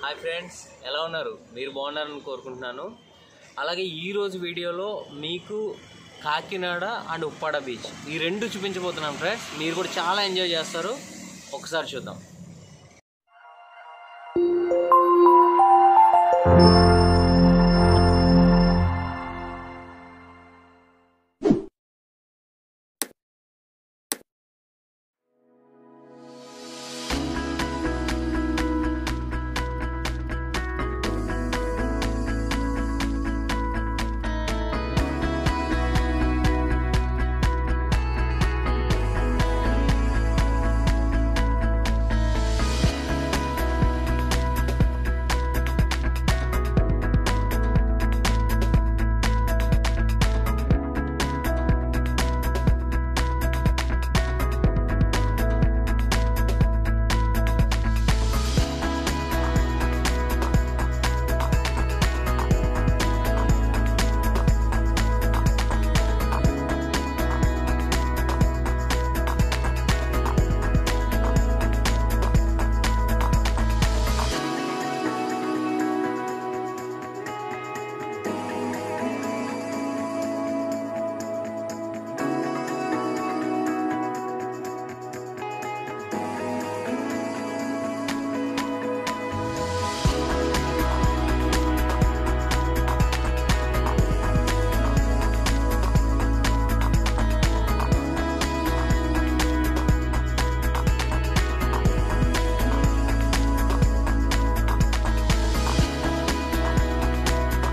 Hi friends, ఎలా ఉన్నారు? మీరు బాగున్నారని కోరుకుంటున్నాను. అలాగే ఈరోజు వీడియోలో మీకు కాకినాడ అండ్ ఉప్పాడ బీచ్ ఈ రెండు చూపించబోతున్నాను ఫ్రెండ్స్. మీరు కూడా చాలా ఎంజాయ్ చేస్తారు. ఒకసారి చూద్దాం.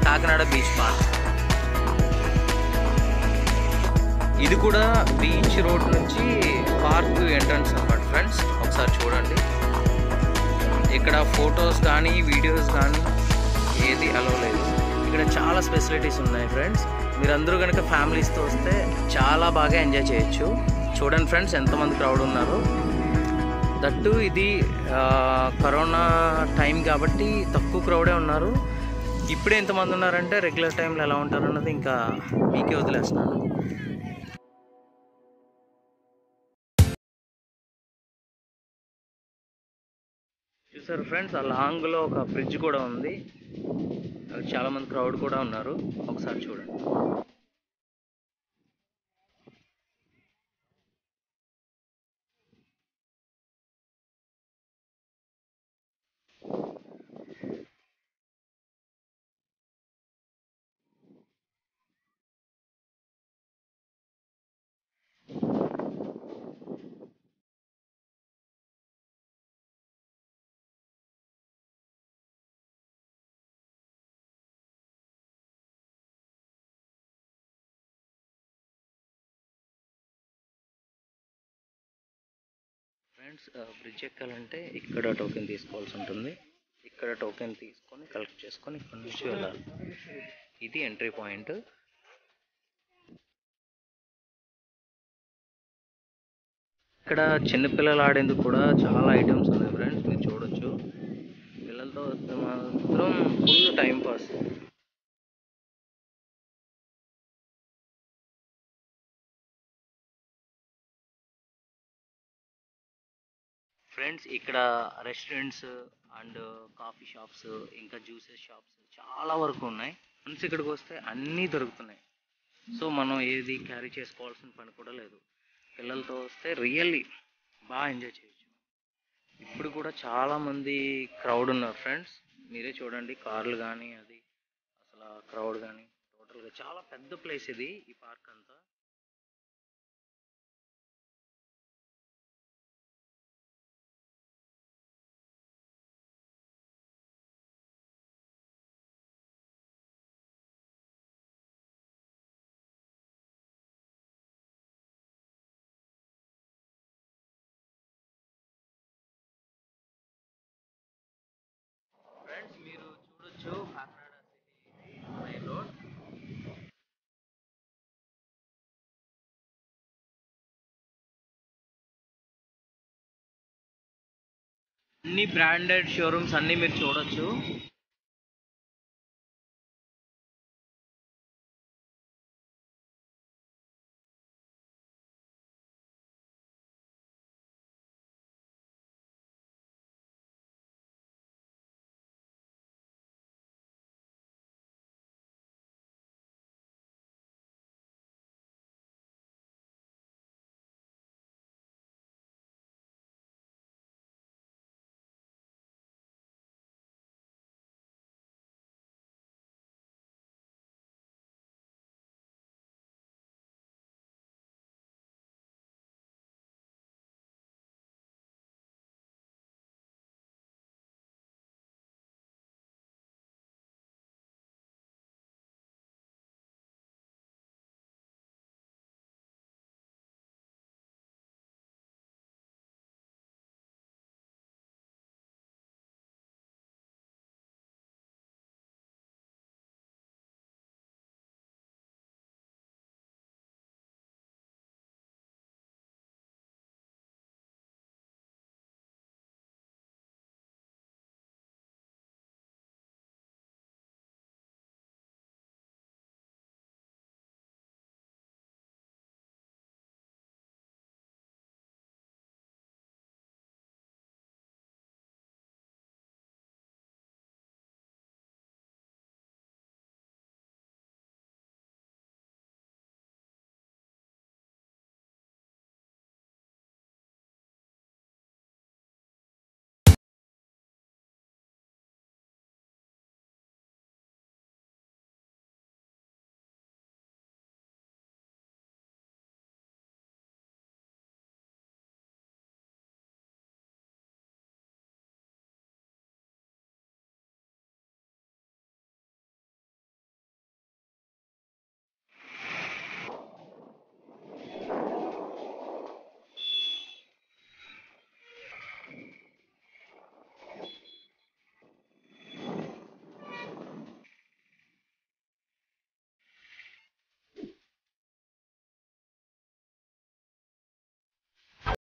కాకినాడ బీచ్ పార్క్ ఇది కూడా బీచ్ రోడ్ నుంచి పార్క్ ఎంట్రన్స్ అన్నమాట ఫ్రెండ్స్. ఒకసారి చూడండి. ఇక్కడ ఫొటోస్ కానీ వీడియోస్ కానీ ఏది అలౌ లేదు. ఇక్కడ చాలా ఫెసిలిటీస్ ఉన్నాయి ఫ్రెండ్స్. మీరందరూ కనుక ఫ్యామిలీస్తో వస్తే చాలా బాగా ఎంజాయ్ చేయొచ్చు. చూడండి ఫ్రెండ్స్, ఎంతమంది క్రౌడ్ ఉన్నారు. దట్టు ఇది కరోనా టైం కాబట్టి తక్కువ క్రౌడే ఉన్నారు. ఇప్పుడే ఎంతమంది ఉన్నారంటే రెగ్యులర్ టైంలో ఎలా ఉంటారు అన్నది ఇంకా మీకే వదిలేస్తున్నాను. చూసారు ఫ్రెండ్స్, ఆ లాంగ్లో ఒక బ్రిడ్జ్ కూడా ఉంది. చాలామంది క్రౌడ్ కూడా ఉన్నారు. ఒకసారి చూడండి. ఫ్రెండ్స్, బ్రిడ్జ్ ఎక్కాలంటే ఇక్కడ టోకెన్ తీసుకోవాల్సి ఉంటుంది. ఇక్కడ టోకెన్ తీసుకొని కలెక్ట్ చేసుకొని ఇక్కడ నుంచి వెళ్ళాలి. ఇది ఎంట్రీ పాయింట్. ఇక్కడ చిన్నపిల్లలు ఆడేందుకు కూడా చాలా ఐటమ్స్ ఉన్నాయి ఫ్రెండ్స్. మీరు చూడొచ్చు. పిల్లలతో వస్తే మాత్రం ఫుల్ టైం పాస్. ఫ్రెండ్స్, ఇక్కడ రెస్టారెంట్స్ అండ్ కాఫీ షాప్స్ ఇంకా జ్యూసెస్ షాప్స్ చాలా వరకు ఉన్నాయి. ఫ్రెండ్స్, ఇక్కడికి వస్తే అన్నీ దొరుకుతున్నాయి. సో మనం ఏది క్యారీ చేసుకోవాల్సిన పని కూడా లేదు. పిల్లలతో వస్తే రియల్లీ బాగా ఎంజాయ్ చేయొచ్చు. ఇప్పుడు కూడా చాలామంది క్రౌడ్ ఉన్నారు ఫ్రెండ్స్. మీరే చూడండి, కార్లు కానీ అది అసలు క్రౌడ్ కానీ టోటల్గా చాలా పెద్ద ప్లేస్ ఇది, ఈ పార్క్ అంతా. ఫ్రెండ్స్, మీరు చూడొచ్చు కాకినాడ సిటీ మెయిన్ రోడ్. అన్ని బ్రాండెడ్ షోరూమ్స్ అన్నీ మీరు చూడొచ్చు.